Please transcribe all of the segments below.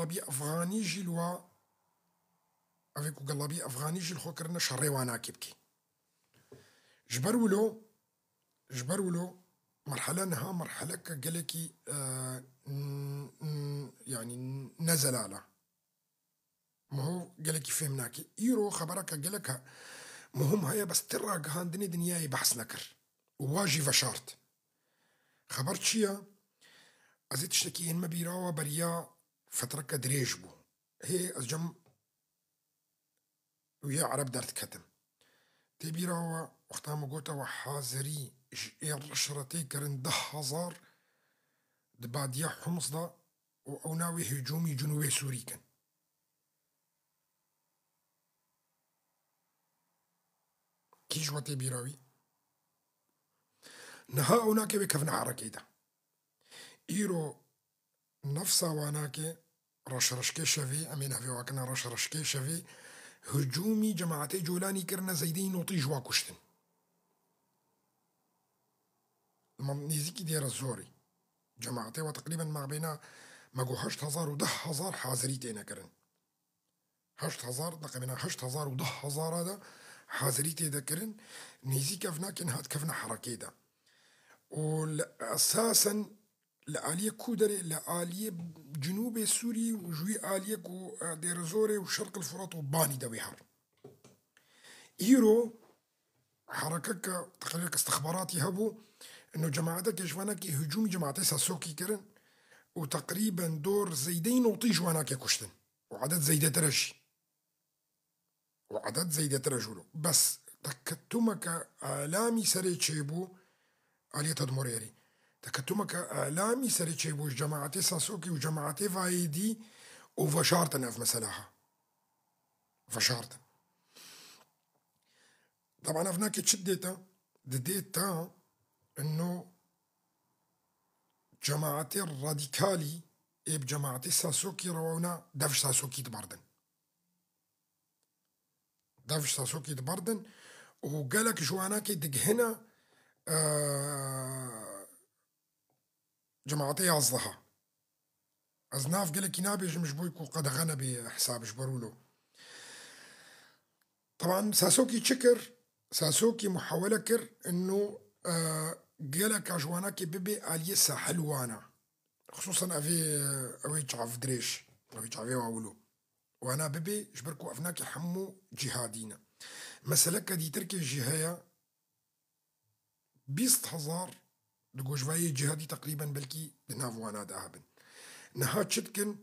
قلابي أفغاني جلوا أفيكو قلابي أفغاني جل خوكرنا شري وانا كيبكي جبرولو مرحلة نها مرحلة كجلكي يعني نزل على ما هو جلكي فهمناكي يرو خبرك جلكها مهم هيا بس ترى هاندني دنياي بحث نكر وواجي فشارت خبرت شيا أزيد تشتكي إن ما بيراوا بريا فترة كدريج بو هي أزجم ويا عرب دارت كتم تبيراوا وقتها مقوتا وحازري رشرتي كرن 10,000 دبادية حمص دا وأوناوي هجومي جنوبي سوري كان كيش واتي بيراوي نها أوناك بكفنا حركي دا إيرو نفسا واناك رشرشكي شفي أمين هفي واكنا رشرشكي شفي هجومي جماعتي جولاني كرنا زيدين وطي جوا كشتن نيزيكي دير الزوري جماعتي وتقريبا ما بينا ماقو 8,000 و 10,000 حاضريتينا كرن 8,000 تقريبا 8,000 و 10,000 هذا حاضريتي دا كرن نيزيكا فنا كن هات كفنا حركي دا وأساسا لآلية كودري لآلية جنوب سوري وجوي آلية كو دير زوري وشرق الفرات وباني دا ويحر إيرو حركك تقريبا استخباراتي هبو انه جماعتك يشواناكي هجومي جماعتي ساسوكي كرن وتقريبا دور زيدين وطي جواناكي كشتن وعدد زيدة رجولو بس تكتمك آلامي سري تشيبو آلية تدمريري تكتمك آلامي سري تشيبو جماعتي ساسوكي وجماعتي فايدي وفشارتن في مسلاها فشارتن طبعا افناك تشديتا دديتا انه جماعتي الراديكالي بجماعتي ساسوكي رواونا دفش ساسوكي تبردن وقالك جواناكي دقهنا جماعتي أصلها أزناف قالك نابي جمجبويكو قد غنى بحساب جبرولو طبعا ساسوكي محاولة كر انه قالك جواناكي ببي آلية ساحلوانا خصوصا أوي جعف دريش أوي جعفي واولو وانا ببي جبركو أفناكي حمو جهادينا مسألة دي تركي جهاية 20,000 دقوجواي جهادي تقريبا بلكي بنافوانا داهبن نها تشتكن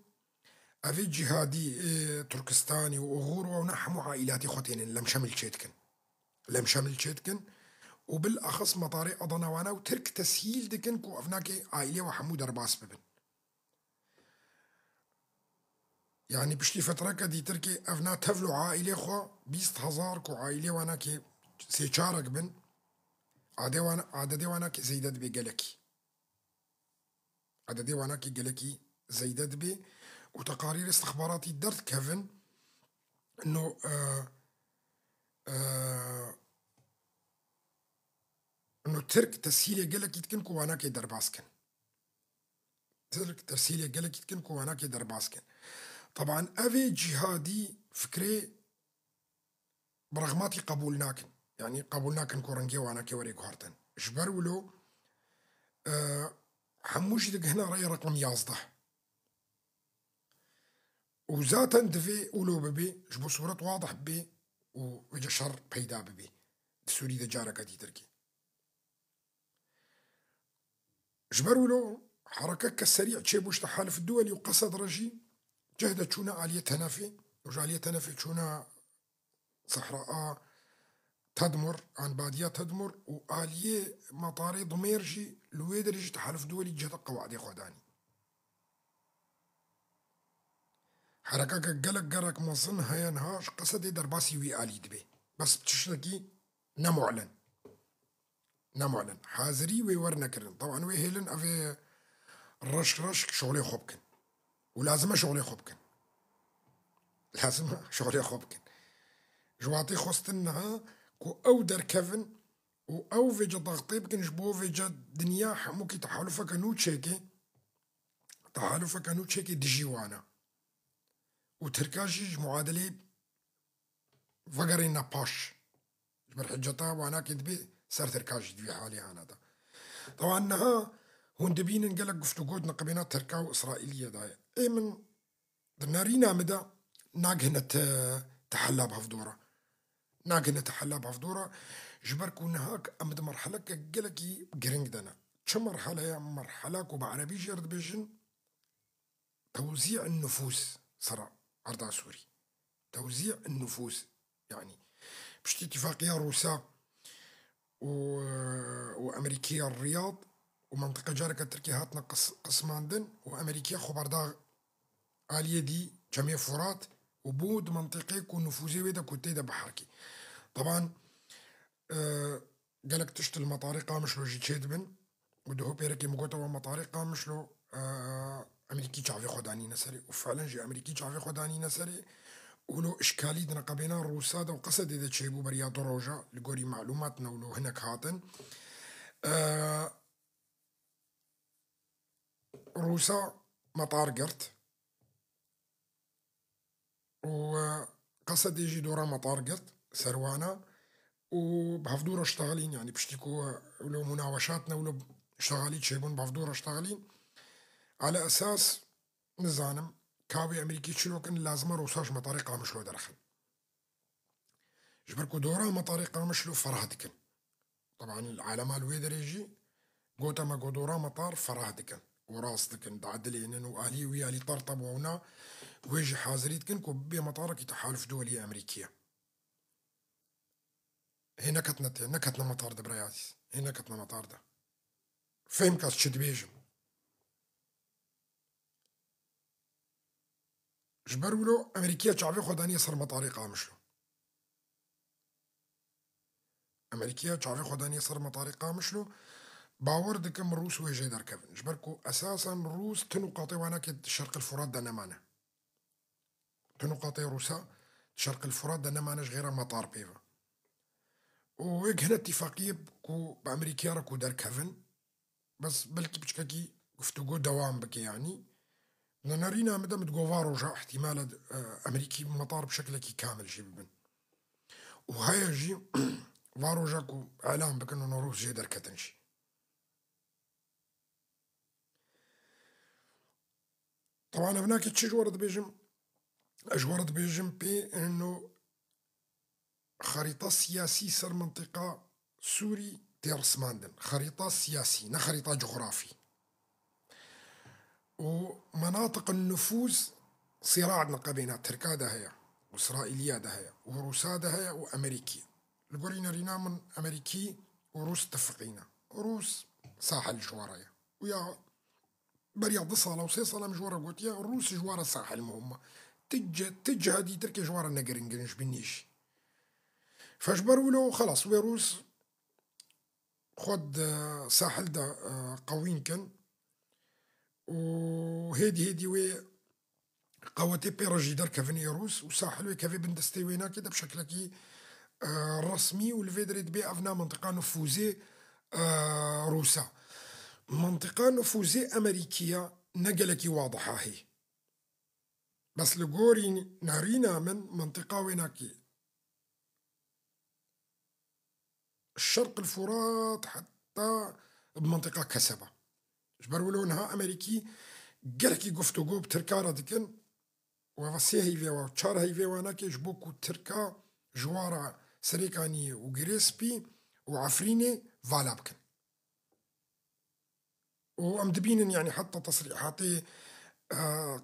أفي جهادي تركستاني وأغور ونحمو عائلاتي خوتين لم شمل تشتكن وبالأخص مطاري أضنوانا وترك تسهيل دكن كو أفناكي عائلة وحمو درباس ببن يعني بشتي فترة كدي تركي أفنا تفلو عائلة خو 20,000 كو عائلة وانا كي سيشارك بن عددي وانا كي زيدت بي قلكي عددي وانا كي قلكي زيدت بي وتقارير استخباراتي درت كيفن انه انه ترك تسهيل قلك يتكن كو وانا كي درباسكن طبعا أفي جهادي فكري برغماتي قبولناكن كورنجي وانا كي وريكو هارتن جبرولو حموش دق هنا رأي رقم يازده وذاتا دفي أولو ببي جبو صورة واضح بي وجا شر بيدا ببي السوري دا جارة دي تركي جبرولو حركك السريع تشيبوش تحالف الدولي وقصد رجي جهدت شونا آلية تنافي وجالية تنافي شونا صحراء تدمر عن بادية تدمر وآلية مطاري ضميرجي لويدرجي تحالف دولي جهد قواعد خداني حركك قلق مصن هيا نهاش قصدي درباسي وي آلي دبي بس بتشتكي نمعلن حازري ويورنا كرن طبعا ويهلن أفي رشك شغلي خوبكن ولازم شغلي خوبكن جواتي خستنها كو أو در كفن أو فيجا ضغطي بكن جبو فيجا دنيا حموكي تحالفك نو تشيكي دجيوانا وتركاجي معادلة فقرينا باش جبر حجتها وانا كدبي سر تركاجي دبي حالي انا دا طبعا انها هون دبين نقلق قفتو قود نقبينات تركا واسرائيلية دايا اي من نارينا مدى ناقهنا تحلى بهفدورة ناقهنا تحلى بهفدورة جبركو نهاك امد مرحلة قلقي قرنق دانا شو مرحلة يا مرحلة كو بعربي جرد بيجن توزيع النفوس صرا عرضا سوري توزيع النفوس يعني بشتي اتفاقية روسا وأمريكية الرياض ومنطقة جاركة تركيا هاتنا قسماندن وأمريكية خبرداغ آلية دي جميع فرات وبود منطقي كو نفوزي ويدا كو تيدا بحركي طبعا قالك تشت المطارقة مشلو جي تشيد بن ودهو بيركي مقوتا ومطارقة مشلو أمريكي شعفي خداني نسري وفعلا جي أمريكي شعفي خداني نسري ولو إشكالي دنا قبينا الروسا وقصد إذا تشيبو بريا دروجة لقوري معلوماتنا ولو هناك هاتن روسا مطار قرت وقصد يجي دورا مطار قرت سروانا وبهفدورة اشتغلين يعني بشتكوا ولو مناوشاتنا ولو اشتغالي تشيبون بهفدورة اشتغلين على أساس نزانم كاوي أمريكي شلوك إن لازم روساش مطارقة مشلو درخن جبركو دورا مطارقة مشلو فرهدكن طبعا العالم الويدر يجي قوتا ما قدورا مطار فرهدكن وراصدكن دعدلين وآلي ويالي طرطب ونا ويجي حاضريتكن كو بي مطارك تحالف دولي أمريكية هنا كتنا مطار دبرياتيس هنا كتنا مطار ده فهم كاس شد بيجم جبرولو أمريكية شعبي خدانية صار مطارقة مشلو أمريكية شعبي خدانية صار مطارقة مشلو باور دكم روس ويجي دركفن جبركو أساسا روس تنو قاطي وانا كد شرق الفرات دا نمانا تنو قاطي روسا شرق الفرات دا نماناش غير مطار بيفا ويك هنا اتفاقية بأمريكية راكو دركفن بس بلكي بشكاكي قفتو دوام بكي يعني نارينا مدام تقوفارو جا احتمال أمريكي مطار بشكل كامل جي ببن وهاي جي فارو جاكو إعلام بكنو روس جي دركتنشي طبعا هناك تشي جورد بيجم بي انه خريطة سياسي سر منطقة سوري تيرس ماندن خريطة سياسي نا خريطة جغرافي ومناطق النفوذ صراع نقبينا تركا دهيا وإسرائيلية دهيا وروسا دهيا وأمريكي لقورينا رينا من أمريكي وروس اتفقينا روس ساحل جواريا ويا برياض صالة وسي صالة مجوارة قلت يا الروس جوارة ساحل مهمة تج هادي تركي جوارة نقرنقرنش بنيش فاجبروا له خلاص ويروس خد ساحل دا قوين كان وهيدي وي قواتي بيرجي دار كافني روس وساحل وكافي بندستي وينا كده بشكل كي رسمي والفيدريد بي افنا منطقة نفوذية روسا منطقة نفوذية أمريكية نقلكي واضحة هي بس لقوري نارينا من منطقة ويناكي الشرق الفرات حتى بمنطقة كسبة جبروا لونها أمريكي قالكي قفتو قوب تركا ردكن وفاسيه هيفي وشار هيفي واناكي جبوكو تركا جوارا سريكاني وغريسبي وعفريني فالابكن وأمدبين يعني حتى تصريحاتي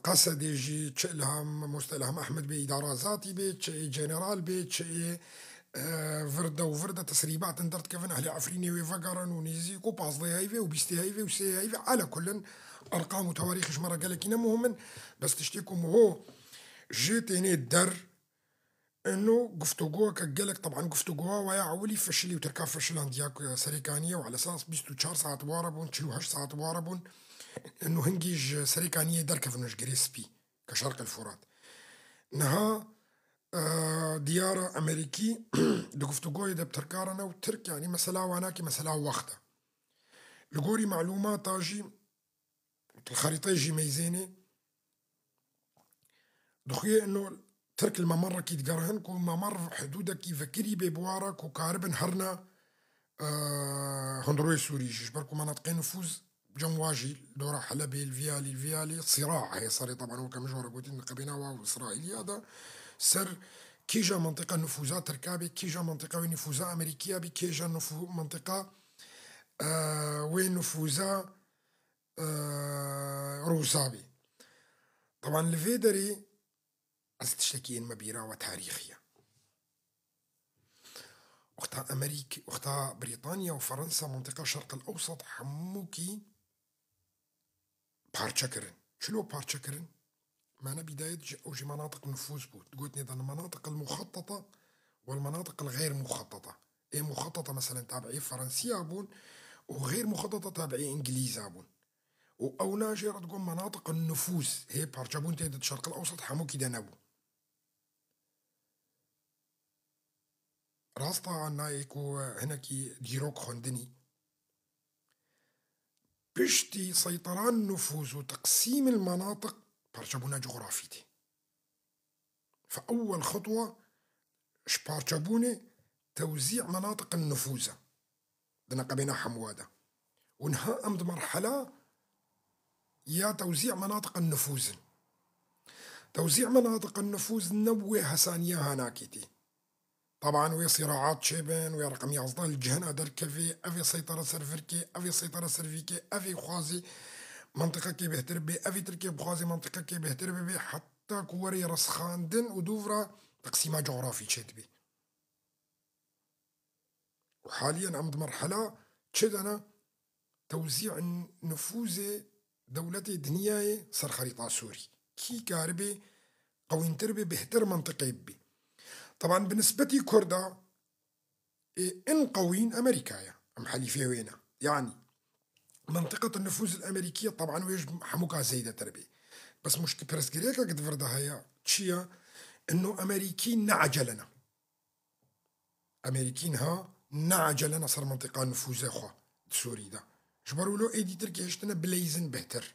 قصد يجي تشلهم مستلهم أحمد بإدارة ذاتي بيت شيء جنرال بيت شيء فردة تسريبات اندرت كيفن أهل عفريني وفقرن ونيزيكو باصدي هايفي وبيستي هايفي وسي هايفي على كل أرقام وتواريخ مرة قالك مهمن بس تشتيكم هو جيتيني الدر انه قفتو جوا كقالك طبعا قفتو جوا ويا عولي فشلي وتركا فشلان دياك سريكانية وعلى اساس بيستو 4 ساعات واربون تشيلو 8 ساعات واربون انه هنجيج سريكانية دركف نش جريسبي كشرق الفرات نها ديارة أمريكي دقفتو جوا يدا بتركارنا وترك يعني مسلا واناكي مسلا وقتا لقوري معلومات تاجي الخريطة يجي ميزيني دخوية إنه ترك الممر كي تقرهن كو ممر حدودك كي فكري ببوارك وكاربن هرنا هندروي سوري جبركو مناطق نفوذ جمواجي دورة حلبي الفيالي صراع هي صاري طبعا وكمجورة قوتين قبينا وإسرائيلي هذا سر كيجا منطقة نفوذات تركابي كيجا منطقة نفوذات أمريكية كيجا منطقة وين نفوذات روسابي. طبعا الفيدري أستشتكين مبيرة وتاريخية وقتها أمريكا وقتها بريطانيا وفرنسا منطقة الشرق الأوسط حموكي بارتشكرن. شلو بارتشكرن؟ معنا بداية أوجي مناطق نفوذ بود قلت نظام المناطق المخططة والمناطق الغير مخططة. إيه مخططة مثلا تابعي فرنسية بون وغير مخططة تابعي إنجليزا بون أو ناجر تقول مناطق النفوذ هي بارتشابون تيد الشرق الأوسط حموكي دانابو راستا عنا يكو هناكي ديروك خندني بشتي سيطران النفوذ وتقسيم المناطق بارتشابونا جغرافيتي. فأول خطوة بارتشابوني توزيع مناطق النفوذ دنا قبينا حموادة ونها أمد مرحلة يا توزيع مناطق النفوذ. توزيع مناطق النفوذ نوه هسانية هناكيتي طبعا ويا صراعات شيبن ويا رقم يصدر الجهنة دركفي أفي سيطرة سرفركي أفي سيطرة سرفيكي أفي خوازي منطقة كي بهتر بي أفي تركي بخوازي منطقة كي بهتر بي حتى كوري رسخاندن ودوفرا تقسيمة جغرافي شيت بي. وحاليا عمد مرحلة تشدنا توزيع النفوذ دولتي دنياي صار خريطة سوري كي كاربي قوين تربي بهتر منطقة بي. طبعا بالنسبة كردا إن قوين أمريكايا أم حليفية وينا يعني منطقة النفوذ الأمريكية طبعا ويش حموكا زيدة تربي بس مش تبرسكريكا قد فردا هيا تشيا إنه أمريكين نعجلنا أمريكين ها نعجلنا صار منطقة نفوذ أخوا سوري ده جبروا له إيدي تركي هشتنا بليزن بهتر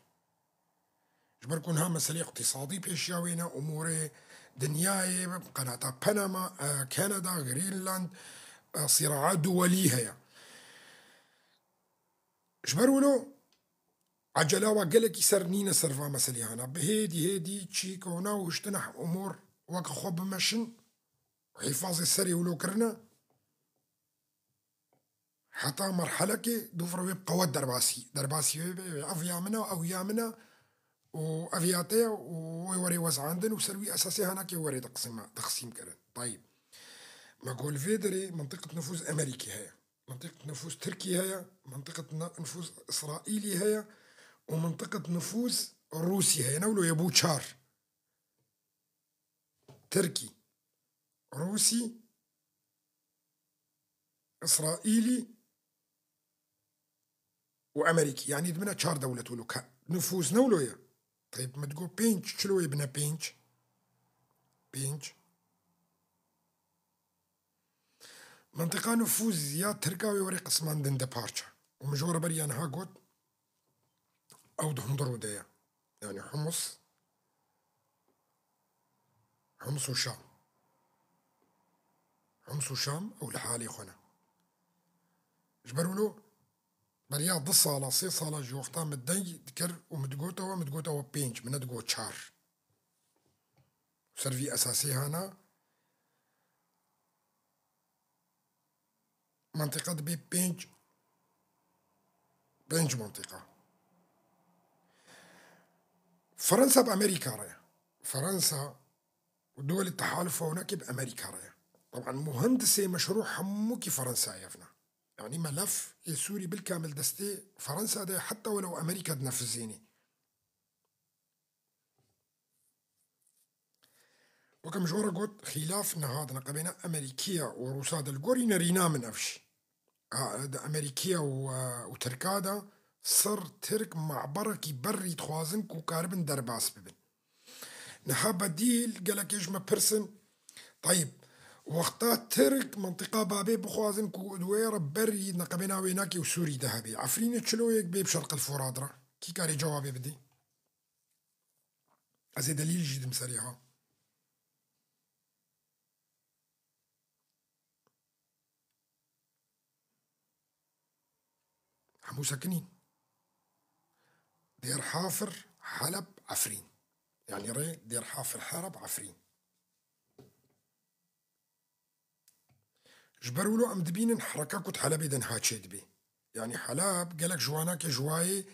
جبر كونها مسألة اقتصادي بيشياوينا أمور دنياي قناة بنما كندا غرينلاند صراعات دولية هي جبروا له عجلة وقالك يسرنين سرفا مسألة هنا بهيدي تشيك هنا واشتنح أمور وقا خوب مشن وحفاظ السري ولو كرنا حتى مرحلة كي دوفروا يبقى ود درباسي أفيا منا أو يامنا وأفياتي ويوري وزعاندن وسروي أساسي هناك يوري تقسيم كرن. طيب ما قول فيدري منطقة نفوذ أمريكي هي منطقة نفوذ تركي هي منطقة نفوذ إسرائيلي هي ومنطقة نفوذ روسي هي نولو يبو تشار تركي روسي إسرائيلي وأمريكي يعني دمنا تشار دولة ولو نفوذ نولو يا. طيب ما تقول بينج شلو يبنى بينج منطقة نفوذ يا تركاوي وري قسمان دن دبارشا ومجورة بريان هاقود أو دهندرو ديا يعني حمص وشام أو لحالي خونا جبروا له بريا ضص صالة سي صالة جو وقتها مدي ذكر ومدقوتها بينج من دقو تشار سرفي أساسي هنا منطقة بي بينج منطقة فرنسا بأمريكا رايا فرنسا ودول التحالف هناك بأمريكا رايا طبعا مهندسي مشروع حموكي فرنسا يفنا يعني ملف سوري بالكامل دستي فرنسا ده حتى ولو أمريكا تنفذيني وكم جورا قلت خلافنا هذا نقبنا أمريكية وروسا القوري نرينا من أفشي أمريكية وتركادا صر ترك معبرة كي بري تخوازن كو كاربن درباس ببن نها بديل قالك يجمع برسن. طيب وقتها ترك منطقة بابي بخوازن كو دويرة بري نقبنا ويناكي وسوري ذهبي عفرين تشلو يك بي بشرق الفرادرة كي كاري جوابي بدي أزي دليل جد مسريها حمو ساكنين دير حافر حلب عفرين، يعني ري دير حافر حلب عفرين جبرولو ام دبين حركة كنت حلبي دن هاتشيد بي، يعني حلب قالك جواناك جواي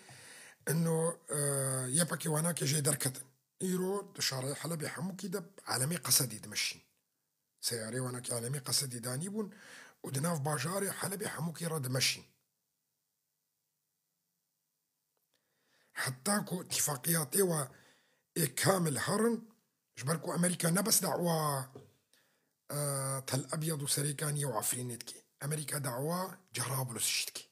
انه يبكي واناك جي دركتن ايرو شارع حلبي حمو كده عالمي قصدي دمشي سياري واناك عالمي قصدي دانيبون ودناف باجاري حلبي حمو كيرا دمشي حتى كو اتفاقيات و كامل هرن جبركو امريكا نبس دعوة تل ابيض وسريكانية وعفرينتكي امريكا دعوة جرابلس شتكي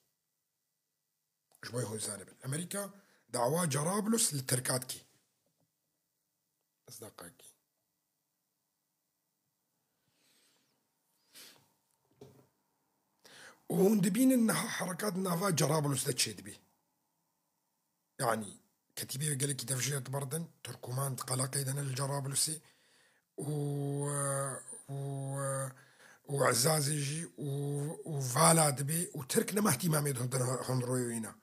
جبوي هون زانب امريكا دعوة جرابلس للتركاتكي اصدقائي وهون دبين انها حركات نافا جرابلس تشيد بي، يعني كتيبة قال لك تفجير بردن تركمان قلاقيدنا الجرابلسي و وعزازيجي وفالاد بي وتركنا ما اهتمامي هون روينا،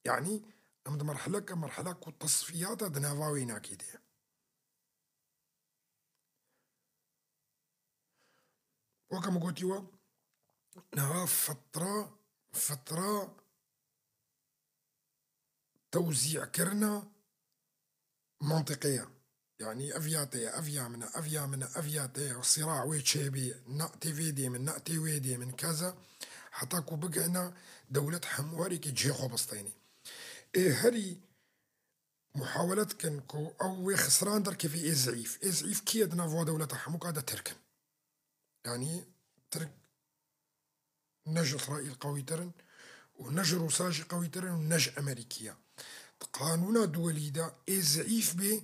يعني امد مرحلة والتصفيات دنافاوينا كده وكما قلت نها فترة توزيع كرنا منطقية، يعني أفياتي وصراع ويتشيبي نأتي فيدي من نأتي ويدي من كذا حتى كو بقعنا دولة حمواري كي جيخو بسطيني هري محاولات كنكو أو خسران در كيف زعيف كي أدنا فوا دولة حمو قادة تركن، يعني ترك نج إسرائيل قوي ترن ونج روساجي قوي ترن ونج أمريكية قانونا دولي دا زعيف بي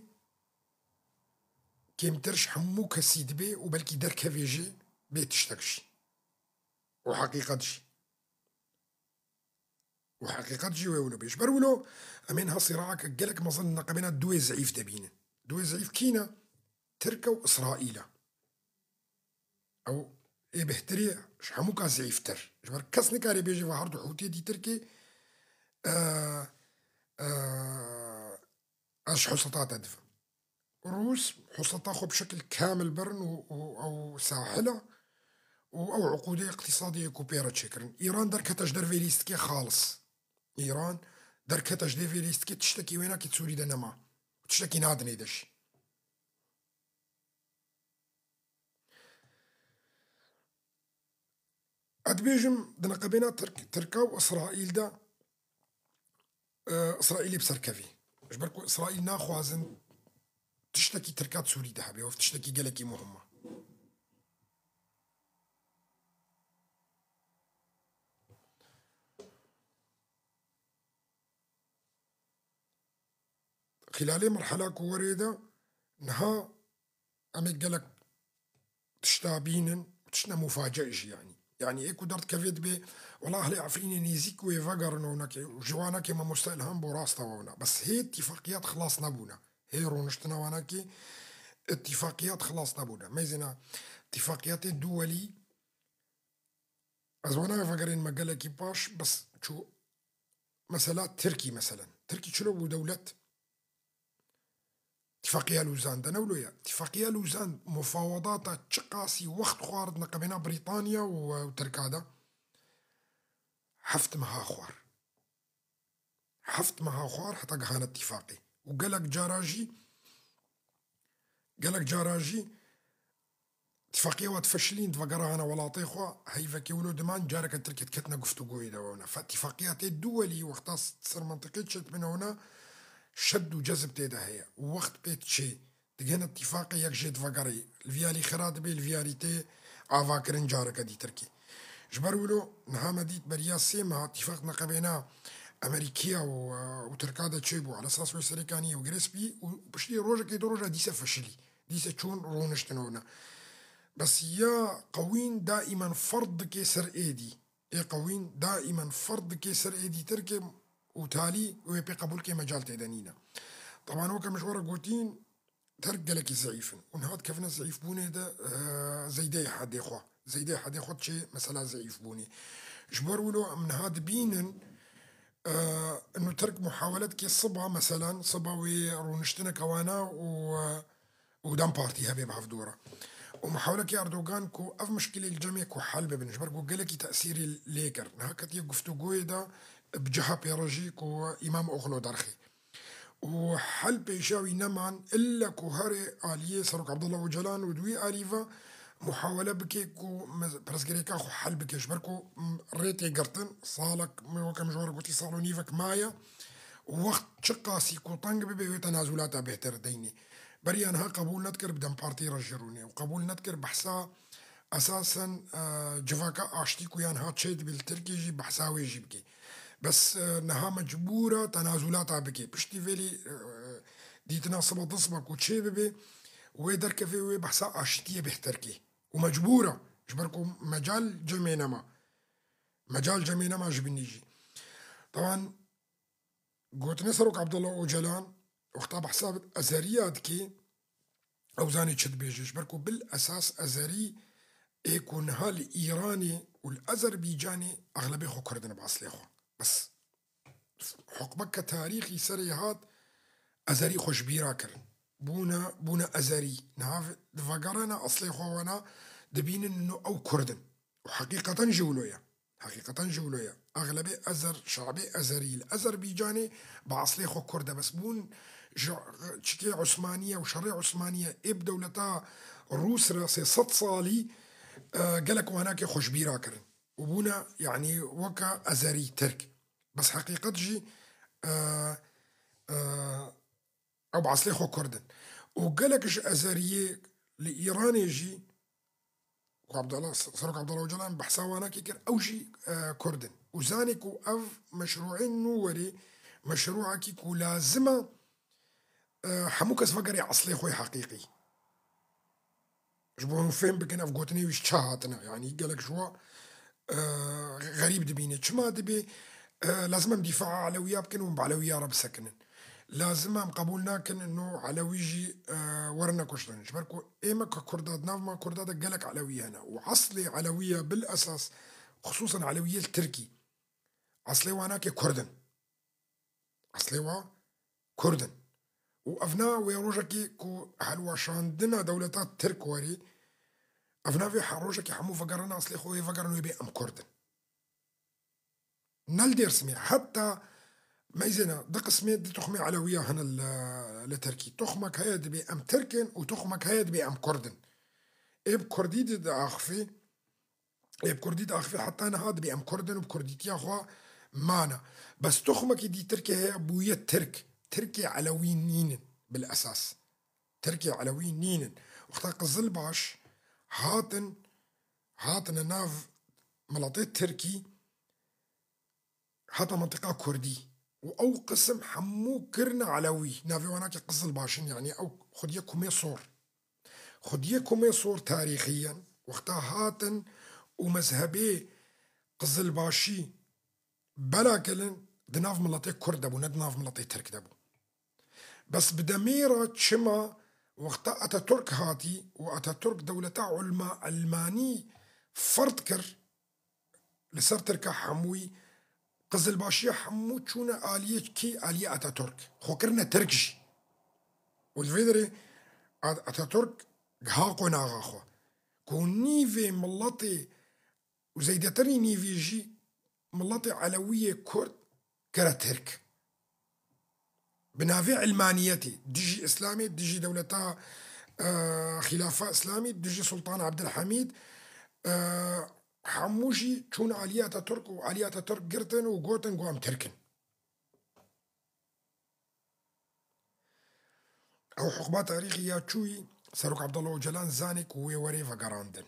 كيم ترش حمو كسيد بي وبلكي در كفيجي بي تشتكشي وحقيقتشي ويولو بيش برولو أمينها صراعك قالك مظن نقبنا دوي زعيف دبينا دوي زعيف كينا تركا وإسرائيل أو إيه بهتري حموكا زعيف تر جبر كسني كاري بيجي وحردو حوتي دي تركي أش حصطات أدفع روس حصطات خو بشكل كامل برن أو ساحلة أو عقودية اقتصادية كوبيرا تشكرن إيران دركتش در فيليستكي خالص إيران دركتش در فيليستكي تشتكي وينك تسوري دنما تشتكي نادني دش أدبيجم دنقبينا تركا وإسرائيل دا إسرائيل بسركفي جبركو إسرائيل ناخوازن تشتكي تركات سوري دهبي وف تشتكي قلقي مهمة خلال مرحلة كوريدا نها أمي قلق تشتابينن وتشنا مفاجئش يعني إيه قدرت كفيت بي والله أهلي عفريني نيزيك ويفقرن ونك وجوانك ما مستقلهم براستا ونا بس هي اتفاقيات خلاص نبونا هي رونشتنا وناكي اتفاقيات خلاص نبونا ميزنا اتفاقيات الدولي أزوانا فقرين مقالة باش بس شو مثلا تركي شلو دولة اتفاقية لوزان دنولويا اتفاقية لوزان مفاوضات تشقاسي وقت خوارد نقبنا بريطانيا وتركادا حفت مها خوار حتى قهان اتفاقي وقالك جاراجي اتفاقية واتفشلين تفقرها أنا ولا طيخوا هاي فكي ولو دمان جارك تركت كتنا قفتو قوي دوانا فاتفاقيات الدولي وقتا تصير منطقية شد من هنا شد وجذب تيدا هي ووقت بيت شي تجينا اتفاقي يك جيت فقري الفيالي خراد بي الفيالي تي عفاكرين جارك دي تركي جبرولو نهاما ديت برياسي مع اتفاق نقبينا أمريكية وتركادا تشيبو على أساس ويسريكانية وغريسبي وبشلي روجا كيدو روجا ديسا فشلي ديسا تشون رونشتنونا بس يا قوين دائما فرض كيسر ايدي قوين دائما فرض كيسر ايدي تركي وتالي ويبي قبول كي مجال تيدانينا طبعا وكا مشورة قوتين ترك لك زعيف ونهاد كفنا زعيف بوني دا زيدي حد يخوا تشي مثلا زعيف بوني جبرولو من هاد بينن انه ترك محاولات كي صبا مثلا صبا ورونشتنا كوانا ودام بارتي هبي بعفدورة ومحاولة كي أردوغان كو أف مشكلة الجميع كو حل ببنجبر كو قلقي تأثيري ليكر نهاكت يقفتو قويدا بجها بيراجي كو إمام أغلو درخي وحل بيشاوي نمان إلا كو هاري آلية سروك عبد الله وجلان ودوي آليفا محاولة بكي كو برسكريكا خو حل بكي جبركو ريتي قرطن صالك وكم جوار قوتي صالو نيفك مايا وقت شقاسي كو طنق ببي تنازلاتها بهتر ديني بريانها قبول نذكر بدم بارتي رجروني وقبول نذكر بحسا اساسا جفاكا اشتيكو يان ها تشيد بالتركي جي بحساوي جيبكي بس نها مجبورة تنازلاتها بكي بشتي فيلي دي تناصبة تصبك وتشي ببي ويدر كفي وي بحسا اشتيه بهتركي ومجبورة جبركم مجال جمينما جبنيجي طبعا قلت نسرك عبد الله وجلان وخطاب حساب أزريات كي أوزاني تشد بيجيش بركو بالأساس أزري يكون الإيراني والأذربيجاني أغلبية خو كردن بأصليخو بس حقبك تاريخي سريهات أزري خوش بيرا كرن بونا أزري نهاف دفاقرنا أصليخو وانا دبين إنه أو كردن وحقيقة جولويا أغلبية أزر شعبي أزري الأذربيجاني بأصليخو كردة بس بون شكي عثمانية وشريع عثمانية إب دولتا روس راسي 6 صالي قالك وهناك خوش بيرا كرن وبونا يعني وكا أزري ترك بس حقيقة جي أو بعصليخو كردن وقالكش أزرية لإيران يجي وعبد الله سرق عبد الله وجلان بحساوانا كيكر أوجي كردن وزانيكو أف مشروعين نوري مشروع كيكو لازمة حموكس فقري عصلي خوي حقيقي جبون فين بكنا في قوتني وش شهاتنا يعني قالك شو غريب دبيني شما دبي لازم دفاع علوية بكن بعلوية رب سكنن لازم قبولنا كن انه علويجي ورنا كشتن جبركو ايما كرداد نافما كرداد قالك علوية هنا وعصلي علوية بالاساس خصوصا علوية التركي عصلي واناك كردن عصلي كردن وافنا ويروجكي كو حلوة شاندنا دولتات ترك وري افنا في حروجكي حمو فقرنا اصلي خوي فقرنا يبي ام كردن نال ديرسمي حتى ما يزينا دق سميت دي تخمي علوية هنا لتركي تخمك هيد بي ام تركن وتخمك هيد بي ام كردن ايب كرديد دا اخفي ايب كرديد اخفي حتى انا هاد بي ام كردن وبكرديتي اخوا مانا بس تخمك دي تركي هي ابوية تركي علوي نينن بالاساس تركي علوي نينن وقتا قزل باش هاتن ناف ملاطيت تركي حتى منطقة كردي أو قسم حمو كرنا علوي نافي وناك قصل باشن يعني أو خديكم صور تاريخيا وقتا هاتن ومذهبي قزل باشي بلا كلن دناف ملطي كرد أبو ندناف ملطي ترك دبو بس بدميرة تشما وقتا أتاتورك هاتي وأتاتورك دولة علماء ألماني فرد كر لسر تركا حموي قزل باشي حمو تشونا آلية كي آلية أتاتورك خوكرنا تركش والفيدري أتاتورك هاقو ناغاخو كون نيفي ملطي وزيدتري نيفي جي ملطي علوية كرد كرا ترك بنافع علمانيتي ديجي إسلامي ديجي دولتا خلافة إسلامي ديجي سلطان عبد الحميد حموشي تشون عليات ترك وعليات ترك قرتن وقوتن قوام تركن أو حقبات تاريخية تشوي سروك عبد الله وجلان زانك ووري فقراندن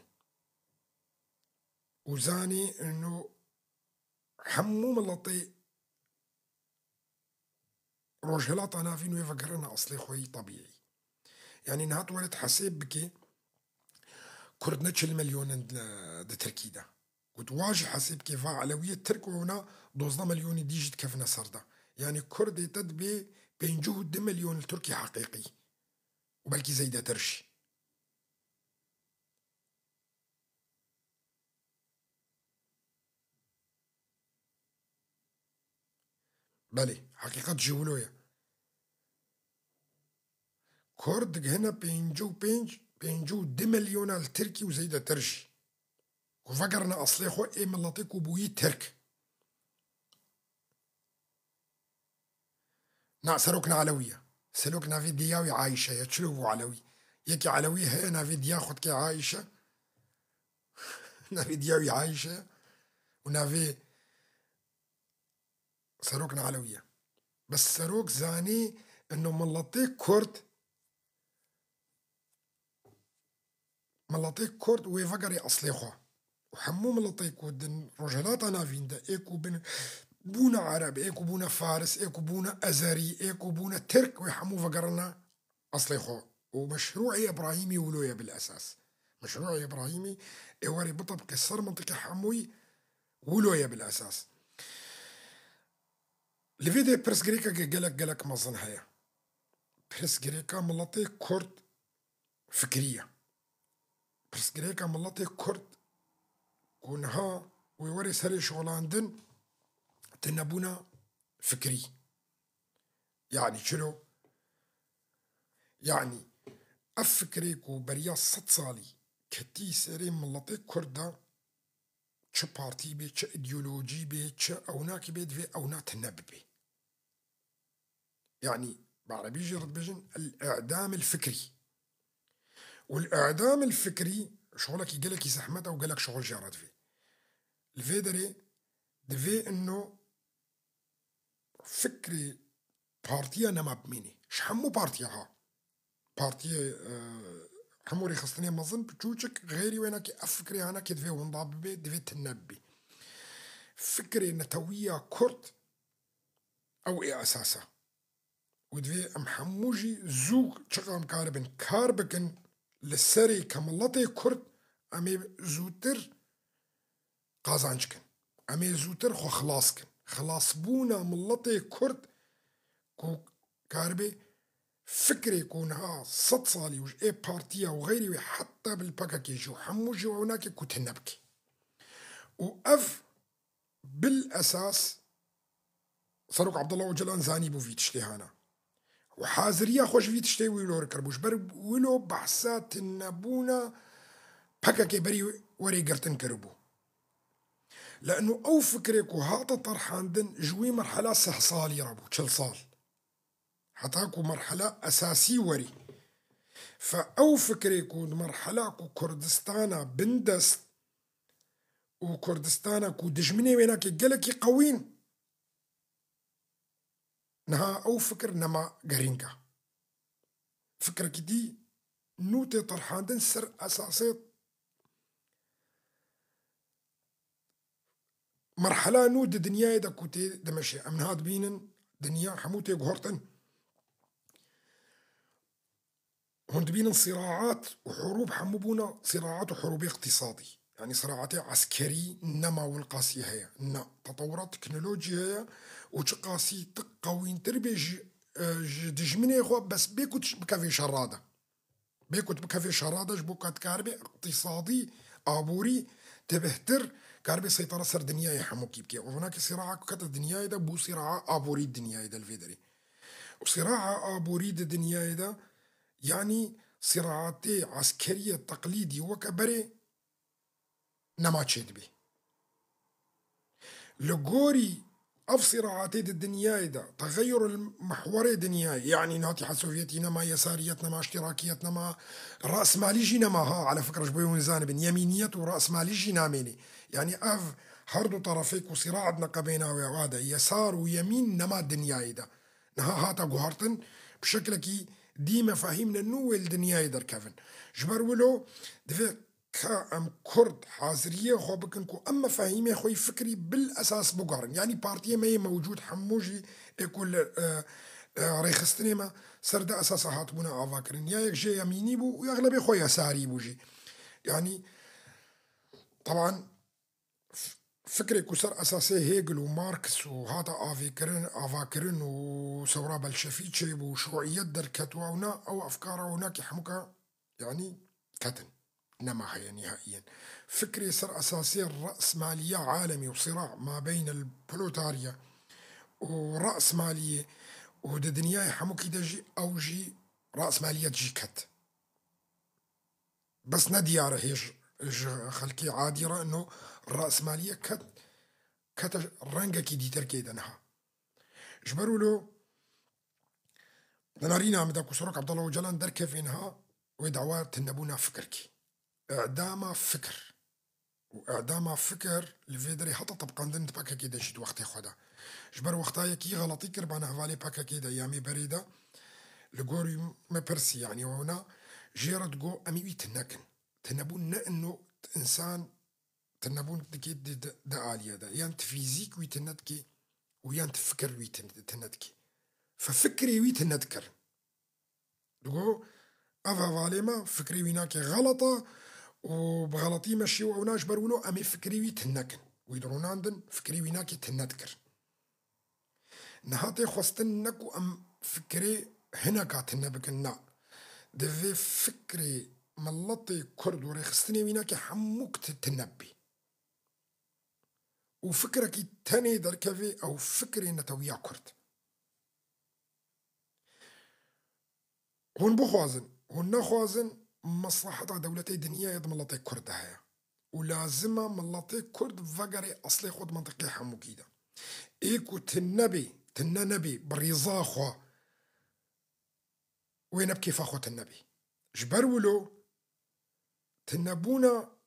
وزاني إنه حمو ملطي روجهلات أنا فين ويفقرنا أصلي خوي طبيعي يعني نهات ولد حسيب بكي كرد نتشل مليون دا تركي دا قلت واجه حسيب كيف علوية ترك وهنا 12 مليون ديجت كيف نصر دا يعني كرد تدبي بين جهد 2 مليون التركي حقيقي وبلكي زي دا ترشي بله حقيقة جولويا كورد هنا بينجو 2 مليون التركي وزيدا ترجي وفقرنا أصلي خو إيه ملطيك وبوي ترك سلوكنا علوية سلوكنا في دياوي عايشة يتشلوبوا علوي يكي علوي هنا في ديا خد كي عايشة نافي دياوي عايشة ونافي سلوكنا علوية بس سلوك زاني انه ملطيك كرد ويفقري أصلي خو وحمو ملطيك ودن رجلات أنا فين دا إيكو بن بونا عرب إيكو بونا فارس إيكو بونا أزري إيكو بونا ترك ويحمو فقرنا أصلي خو ومشروعي إبراهيمي ولويا بالأساس مشروعي إبراهيمي إيواري بطب كسر منطقة حموي ولويا بالأساس لفيدي برس غريكا قالك مظن هيا برس غريكا ملطي كرد فكرية برس غريكا ملطي كرد كونها ويوري سري شغلاندن تنبونا فكري يعني شنو يعني أفكريكو بريا 6 صالي كتي سري ملطي كردا چه بارتي بي چه ايديولوجي بي چه اوناكي بيت في اونا تنب بي يعني بعربي جرد بيجن الإعدام الفكري والإعدام الفكري شغلك يقلك يزحمته وقالك شغل جارد فيه الفيدري دفي انه فكري بارتيا نما بميني شحمو بارتيا ها بارتيا حموري خصني مظن بتوجك غيري وينك افكري انا كدفي ونضاب بي دفي تنبي فكري نتوية كرد او ايه اساسا ودفي ام حموجي زوق شقام كاربكن للسري كملطي كرد امي زوتر قازانشكن امي زوتر خو خلاصكن خلاص بونا ملطي كرد كو كاربي فكري يكونها 6 صالي وش اي بارتيا وغيري حتى بالباكاكيجي وحموجي وهناك كوتنبكي وأف بالأساس صاروك عبد الله وجلان زاني بو في تشتي هانا وحازريا خوش في تشتي ويلو ركربوش بر ويلو بحسات النبونا باكاكي بري وري قرتن كربو لأنه أو فكريكو هاتا طرحاندن جوي مرحلة 6 صالي ربو 3 صال حتاكو مرحلة أساسي وري فأو فكريكو مرحلة كو كردستانا بندست وكردستانا كو دجمني ويناكي قلكي قوين نها أو فكر نما غرينكا فكرك دي نوتي طرحاندن سر أساسي مرحلة نود دنيا دا كوتي دمشي أمن هاد بينن دنيا حموتي قهرتن هند بينن صراعات وحروب حموبونا صراعات وحروب اقتصادي يعني صراعات عسكري نما والقاسي هي تطورات تكنولوجيا هي وشقاسي تقوين تربي دجمني خو بس بيكوت بكافي شرادة بيكوت بكافي شرادة جبوكات كاربي اقتصادي آبوري تبهتر كاربي سيطرة سر دنيا يحمو كيبكي وهناك صراع كتا الدنيا دا بو صراع آبوري الدنيا دا الفيدري وصراع آبوري الدنيا دا يعني صراعات عسكرية تقليدي وكبري نما تشيد بي لغوري أف صراعات الدنيا دا تغير المحور الدنيا يعني ناطحة سوفيتي نما يسارية نما اشتراكية نما رأس ماليجي نما ها على فكرة جبوي زانب يمينية ورأس ماليجي ناميني يعني أف هردو طرفيك وصراع نقبينا وهذا يسار ويمين نما الدنيا دا نها هاتا قهرتن بشكل كي دي مفاهيمنا نو الدنيا يدر كفن جبر ولو دفع كأم كرد حازرية خو بكنكو أما فاهيمي خوي فكري بالأساس بقارن يعني بارتية ما موجود حموجي يقول ريخستني ما سرد أساس هاتبونا أفاكرين يا يكجي يميني بو ويغلبي خوي يساري بوجي يعني طبعا فكري كسر أساسي هيجل وماركس وهذا أفاكرين وثورة بلشفيتشي وشيوعية دركتوا أو أفكار هناك حمكة يعني كتن نما هي نهائيا فكري صار أساسي الرأسمالية عالمي وصراع ما بين البلوتاريا ورأس مالية وده دنياي حموكي دجي أو جي رأس مالية جي كت بس نديارة هيج خلقي عادرة إنه الرأس مالية كت رنجة كي دي تركيدنها جبروا له نارينا عم داكو سرق عبد الله وجلان دركه فينها ودعوات النبونا فكركي اعدام فكر واعدام فكر لفيدري حتى طبقا دن باكا كيدا شد وقت خدا جبر وقتها كي غلطي كربان هفالي باكا كيدا يامي بريده لغوري ما برسي يعني وهنا جيرت جو امي تنكن تنبون انه انسان تنبون دكي دا آلية دا يانت فيزيك ويتندكي ويانت فكر ويتندكي ففكري ويتندكر لغو أفا فاليما فكري ويناكي غلطة وبغلطي مشي وناش برونو أمي فكري ويتنكن ويدرون عندن فكري ويناكي تندكر نهاتي خواستنك أم فكري هنا كاتنا بكنا دفي فكري ملطي كرد وريخستني ويناكي حموك تتنبي وفكرك تاني دركفي أو فكري نتويا كرد هون بخوازن هون نخوازن مصلحة دولتي دنيا يد ملطي كرد هيا ولازمة ملطي كرد فقري أصلي خود منطقي حمو كيدا إيكو تنبي بريضا خوا وين أبكي فاخو تنبي جبرولو تنبونا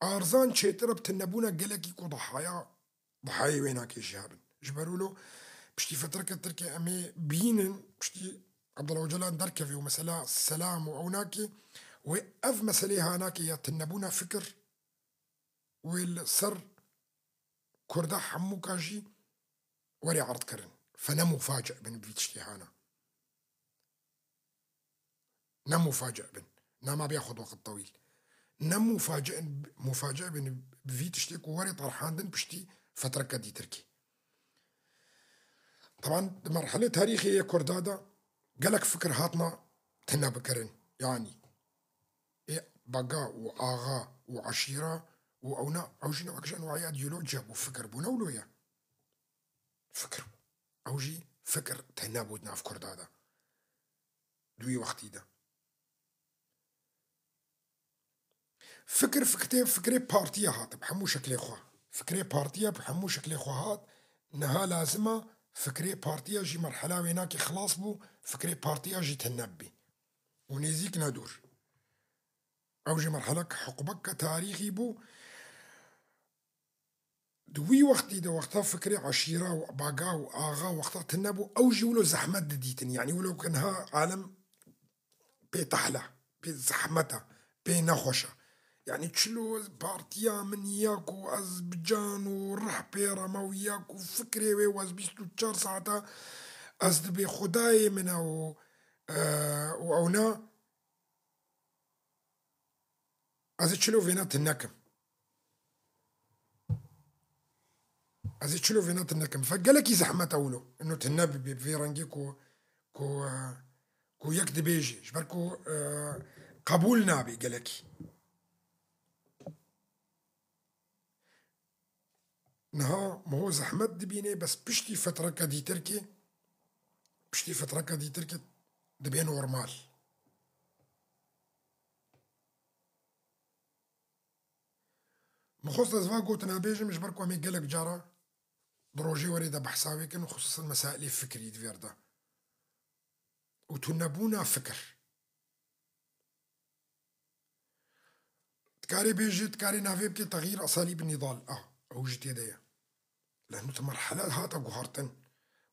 أرزان شيترب تنبونا قلقي كو ضحايا ويناكي شهابن جبرولو بشتي فترة تركي أمي بينن بشتي عبد الله وجلان دركفي ومسألة السلام وأوناكي وأف مسألة هناكي يتنبونا فكر والسر كردا حمو كاجي وري عرض كرن فنمو فاجئ بن بيتشتي هانا نمو فاجئ بن ما بياخد وقت طويل نمو مفاجئ بن بفيتشتي وري طرحاندن بشتي فترة كدي تركي طبعا مرحلة تاريخية كردادا قالك فكر هاتنا تنا بكرن يعني إيه بقى وآغا وعشيرة وأونا أوجينا وكشان وعي أديولوجيا وفكر بونولويا فكر أوجي فكر تنا بودنا في كردادا دوي وقتي ده فكري بارتيا هات بحمو شكلي خوا فكري بارتيا بحمو شكلي خوا هات نها لازمة فكري بارتيا جي مرحلة ويناكي خلاص بو فكري بارتيا جي تنبي ونزيك ندور أو جي مرحلة حقبك تاريخي بو دوي وقتي ده وقتها فكري عشيرة وباقا وآغا وقتها تنبو أو جي ولو زحمة ديتن يعني ولو كانها عالم بي تحلى بي زحمتها بي نخوشة يعني تشلو بارتيا من ياكو أزبجان ورح بيرا ما وياكو فكري ويواز بيستو تشار ساعتا أزد بي خداي من أو وأونا أزد تشلو فينات النكم أزد تشلو فينات النكم فقالك زحمة أولو إنه تنبي بفيرانجي كو يكدب يجي جبركو قبول نابي قالك نها ما هو زحمت دبيني بس بشتي فترة كدي تركي دبين ورمال مخصوص زفا قوت نابيجم جبركو امي قالك جارة دروجي وريدا بحساوي كان خصوصا مسائل الفكري دفيردا وتنبونا فكر تكاري بيجي تكاري نافي بكي تغيير أساليب النضال أو جيت يديا لأنه تمرحلة هاتا قهرتن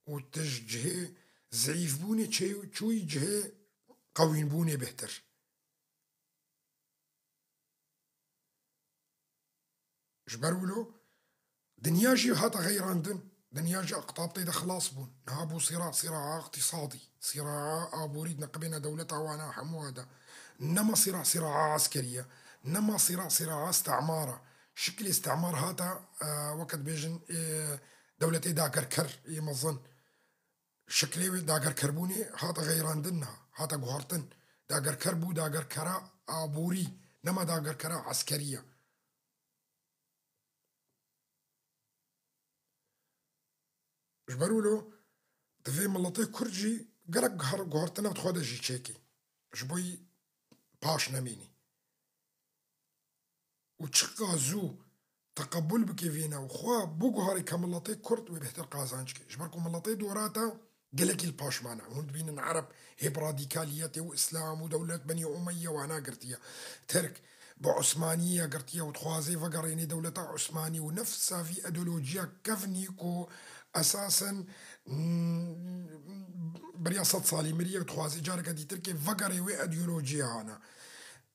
وتجهي زعيف بوني تشوي جهي قوين بوني بهتر جبرولو دنياجي هاتا غير عندن دنياجي أقطابتي ده خلاص بون نهابو صراع اقتصادي صراع أبوريد نقبنا دولتها وانا حمو هذا نما صراع عسكرية نما صراع استعمارة شكل استعمار هاتا وقت بيجن دولتي داكر كر يمظن شكلي داكر كربوني هاتا غير عندنا هاتا قهرتن داكر كربو داكر كرا أبوري نما داكر كرا عسكرية جبرولو دفي ملطي كرجي قلق جهرتنا بتخودا جي تشيكي جبوي باش نميني وتشقى زو تقبل بكيفينا وخوا بوغهاري كملطي كرد وبهتر قازانشكي جبركو ملطي دوراتا قلقي الباش معنا هند بين العرب هيب راديكالية وإسلام ودولة بني أمية وأنا قرتية ترك بعثمانية قرتية وتخوازي فقريني دولة عثماني ونفسها في أيديولوجيا كفنيكو أساسا برياسة صالمية وتخوازي جارك دي تركي فقري وأيديولوجيا أنا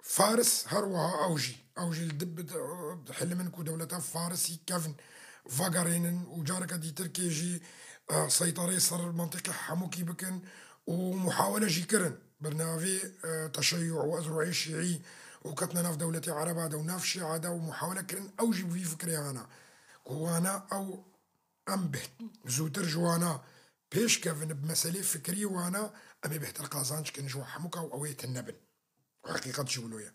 فارس هروها أوجي الدب حل منكو دولة فارسي كفن فقرين وجارك دي تركي جي سيطرة صار المنطقة حموكي بكن ومحاولة جي كرن برنافي تشيع وأزرعي شيعي وكتنا ناف دولة عرب هذا وناف شيعة هذا ومحاولة كرن أوجي في فكري أنا كوانا أو أم بهت زوتر جوانا بيش كفن بمسألة فكري وانا أمي بهتر قازانش كن جوا حموكا وأويت النبن وحقيقة جولويا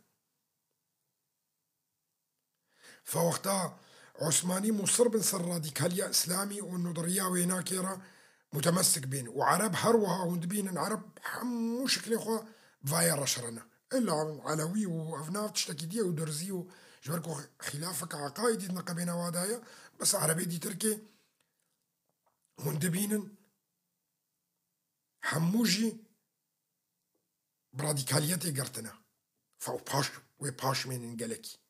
فوقتها عثماني مصر بن سر راديكاليا إسلامي والنظرية ويناكيرا متمسك بين وعرب هروها وندبين العرب حمو شكل إخوة فايا رشرنا إلا علوي وأفناف تشتكي دي ودرزي جبركو خلافك عقائدي نقبنا وادايا بس عربي دي تركي وندبين حموجي براديكاليتي قرتنا فاو باش وباش من انجلكي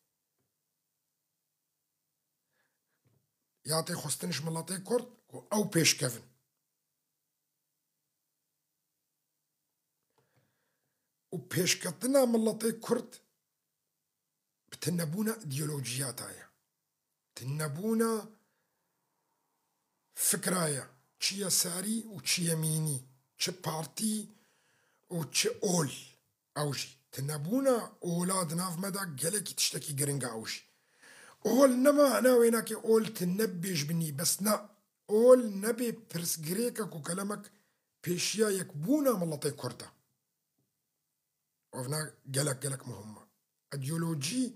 يعطي خستنش ملاطي كرد أو بيش كفن وبيش كتنا ملاطي كرد بتنبونا ايديولوجيات هاي تنبونا فكرايا تشي يساري وتشي يميني تشي بارتي وتشي أول أوجي تنبونا أولاد ناف مدى قالك تشتكي قرنقا أوجي أول نما أنا ويناك أول تنبيش بني بس نا أول نبي برسجريكك وكلامك بيشيا يكبونا ملطي كردا وفنا قالك مهمة أديولوجي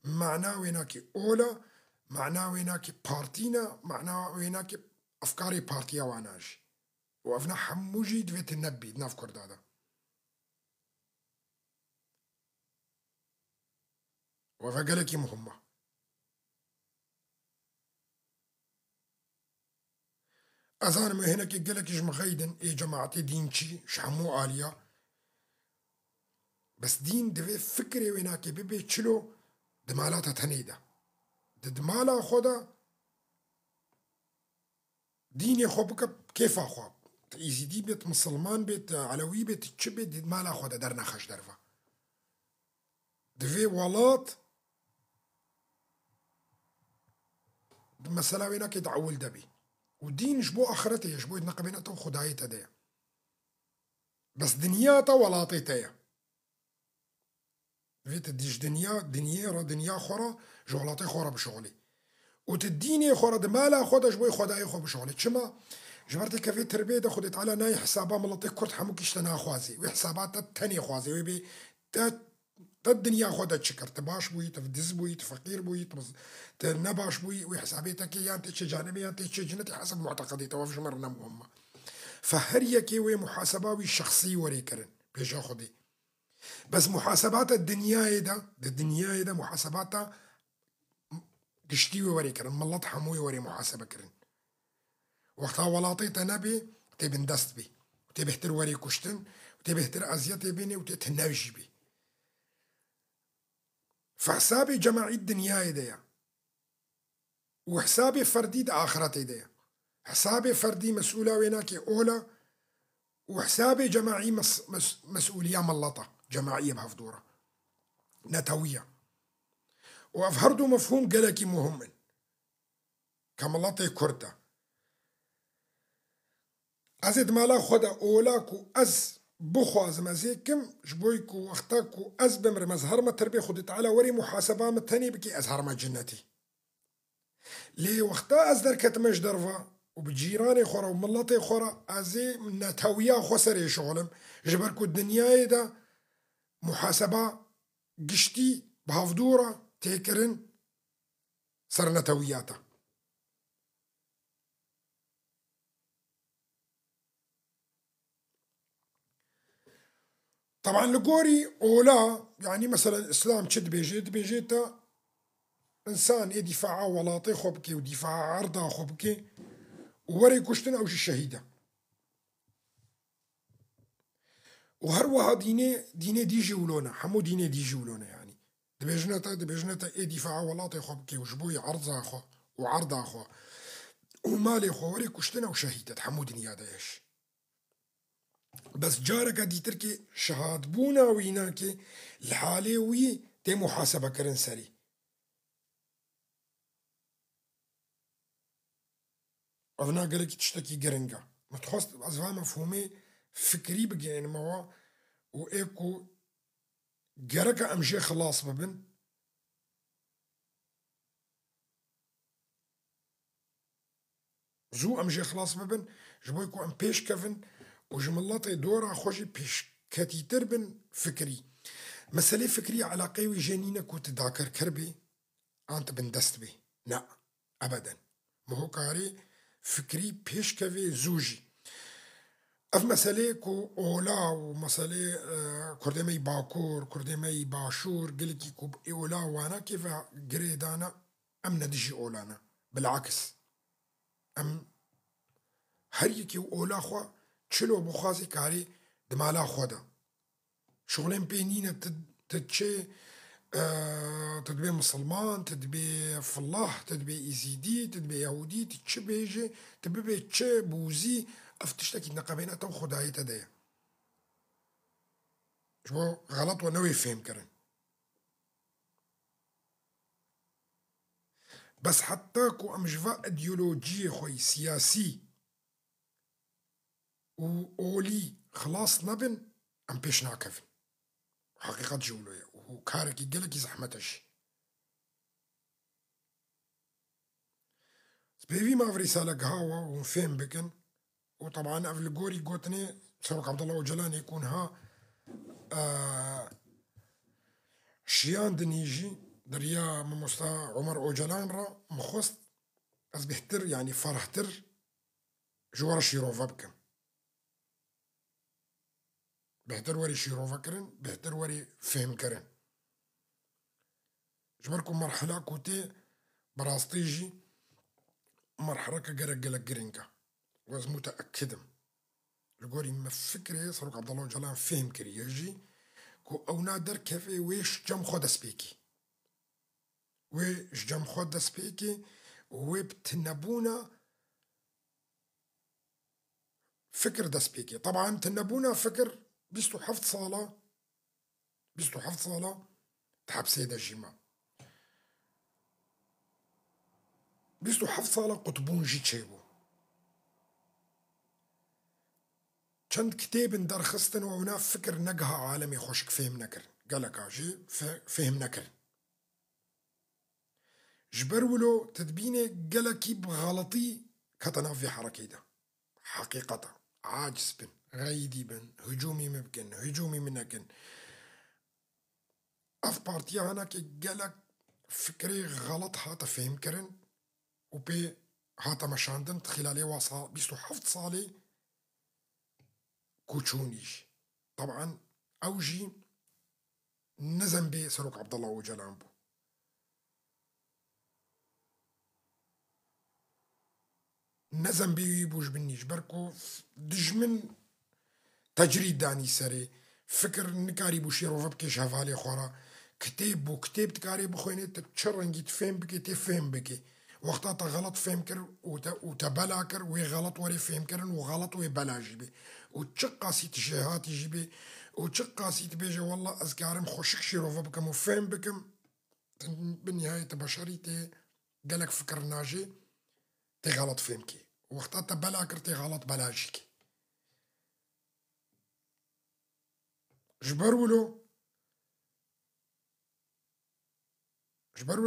معناه ويناك أولا معناه ويناك بارتينا معناه ويناك أفكاري بارتيا وعناش وفنا حموجي دويت النبي ناف كردا هذا وفقالك مهمة أذان ما هناك قالك إيش مخيدن إيه جماعتي دينشي شحمو آلية بس دين دفي فكري ويناك بيبي تشلو دمالاتها تنيدة دمالا خودا ديني خوبك كيف أخواب يزيدي بيت مسلمان بيت علوي بيت تشبي دمالا خودا درنا خش درفا دفي ولات مسألة ويناك يدعول دبي ودين شبو آخرته يشبو يتنقبينته وخدايته دي بس دنياته ولاتيته فيت ديش دنيا خورا جولاتي خورا بشغلي وتديني خورا دمالا خودا شبو خداي خو بشغلي تشما جبرتي كيف تربيه ده خدت على ناي حسابا ملطي كرت حموك اشتنا خوازي وحسابات التاني خوازي ويبي الدنيا خودا تشكر تباش بوي تفدز بوي تفقير بوي تنباش بوي وحسابيتك يا انت جانبي يا انت جنتي حسب معتقدي توافش مرنا مهمه فهريكي وي محاسباوي شخصي وريكرن بيش خدي بس محاسبات الدنيا ده محاسباتها قشتيوي وريكرن ملط حموي وري محاسبه كرن وقتها ولاطيت نبي تبن دست بي وتبهتر وري كشتن وتبهتر ازيتي بيني وتتناوجي بي فحسابي جماعي الدنيا ديا وحسابي فردي دا آخرتي ديا حسابي فردي مسؤولة ويناكي أولى وحسابي جماعي مسؤولية ملطة جماعية بهفدورة نتوية وأفهردو مفهوم قلقي مهم كملطي كرتا أزد مالا خدا أولاكو أز بخواز مزيكم جبويكو وقتاكو أز بمر مزهر ما تربي خدت على وري محاسبة متاني بكي أزهر ما جنتي لي وقتا أز دركت مش درفا وبجيراني خورا وملطي خورا أزي نتويا خسري شغلم جبركو الدنيا دا محاسبة قشتي بهفدورة تيكرن صار نتوياتا طبعا لقوري أولا يعني مثلا الإسلام تشد بيجيتا إنسان يدفع ولاطي خبكي ودفاع عرضه خبكي ووري كشتن أو الشهيدة وهروها ديني دي جولونا حمو ديني دي جولونا يعني دبيجنتا إيه دفاع ولاطي خبكي وجبوي عرضه خو وعرضه خو ومالي خو وري كشتن أو شهيدة حمو دنيا دايش بس جارك دي تركي شهاد بونا ويناكي الحالي وي تي محاسبة كرن سري أفنا قالك تشتكي جرنجا ما تخص أزفا مفهومي فكري بقي يعني موا وإيكو جرك أمشي خلاص ببن زو أمشي خلاص ببن جبويكو أم بيش كفن وجملاتي دورا خوشي بيش كتيتر بن فكري مسألة فكرية على قيوي جنينة كو تداكر كربي أنت بن دست بي لا أبدا ما هو كاري فكري بيش كفي زوجي اف مسألة كو اولا ومسألة كردمي باكور كردمي باشور قلكي كو اولا وانا كيف قريدانا ام ندجي اولانا بالعكس ام هريكي اولا خوا تشلو بخازي كاري دمالا خودا شغلين بينينا تتشي تدبي مسلمان تدبي فلاح تدبي إيزيدي تدبي يهودي تتشي بيجي تدبي تشي بوزي افتشتكي نقابينا تو خداية تدايا شو غلط ونوي فهم كرن بس حتى كو امجفا ايديولوجية خوي سياسي وأولي خلاص نبن ام بيش ناكفن حقيقة جولوية وكاركي قلكي زحمتش بيبي ما في رسالة قهوة ونفهم بكن وطبعا أف الجوري قوتني سرق عبد الله وجلان يكون ها شيان دنيجي دريا ممستا عمر أوجلان را مخص أز بهتر يعني فرحتر جوار شيروفا بكم بهتر وري شيروفا كرن بهتر وري فهم كرن جبركم مرحلة كوتي براستيجي مرحلة كجرق جلق جرينكا واز متأكدم الجوري ما فكري سرق عبد الله وجلان فهم كري يجي كو او نادر كيفي ويش جم خود سبيكي ويش جم خود سبيكي وبتنبونا فكر دسبيكي طبعا تنبونا فكر بيستو حفظ صالة تحب سيدة جيما بيستو حفظ صالة قطبون جي تشيبو چند كتاب درخستن وهنا فكر نقها عالمي خوشك فهم نكر قالك عجي فهم نكر جبرولو تدبيني قالكي بغلطي كتنا في حركي ده حقيقة عاجز بن غيدي بن هجومي ممكن هجومي منكن اف بارتيا هنا كي قالك فكري غلط هاتا فهم كرن وبي هاتا مشاندن خلالي وصا بيستو حفظ صالي كوتشونيش طبعا اوجي نزم بي سلوك عبد الله وجلانبو نزم بي بوش بنيش بركو دجمن تجريد داني سري فكر نكاري بوشي روفا بكيش هفالي خورا كتاب بو كتاب تكاري بخويني تتشرنجي تفهم بكي تفهم بكي وقتا غلط فهم كر وتبلا كر وغلط وري فهم كرن وغلط وبلا جيبي وتشقا سي تجيهات يجيبي وتشقا سي تبيجي والله أذكارم خوشك شيروفا بكم وفهم بكم بالنهاية بشري تي قالك فكر ناجي تي غلط فهمكي وقتا تبلا كر تي غلط بلاجيكي جبرولو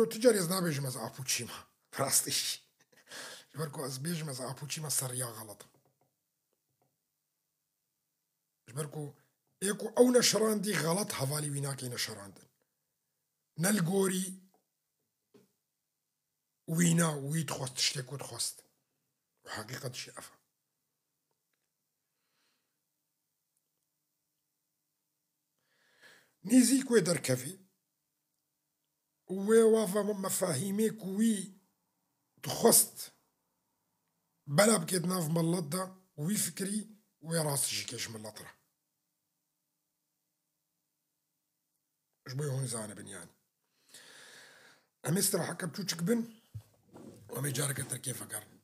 تجاري زنا بيجي مز أبوتشيما راستيش جبركو از بيجي مز أبوتشيما سريا غلط جبركو ايكو او نشران دي غلط حوالي ويناكي نشران دي نلقوري وينا ويد خوست تشتكو تخوست وحقيقة شي أفا نيزيك ويدركفي ووافا مفاهيميك وي تخست بلا بكيت ناف ملطة وي فكري وي راسي كيش ملطرة شبوي هون زانة بنيان أمستر حكا بتوشك بن ومي جارك كيف قرن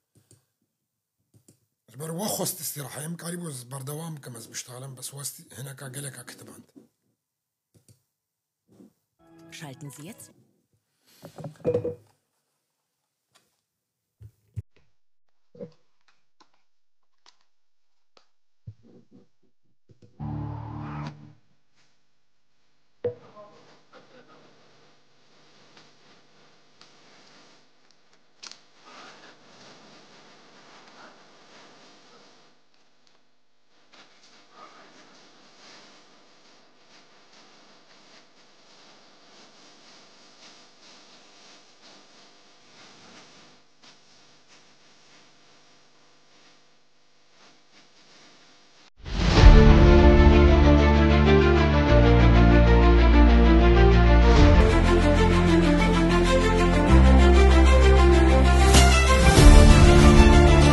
جبر وخست استراحة يمك قريبوز بردوام كمز بشتغلن بس وستي هناك قالك أكتب عند Schalten Sie jetzt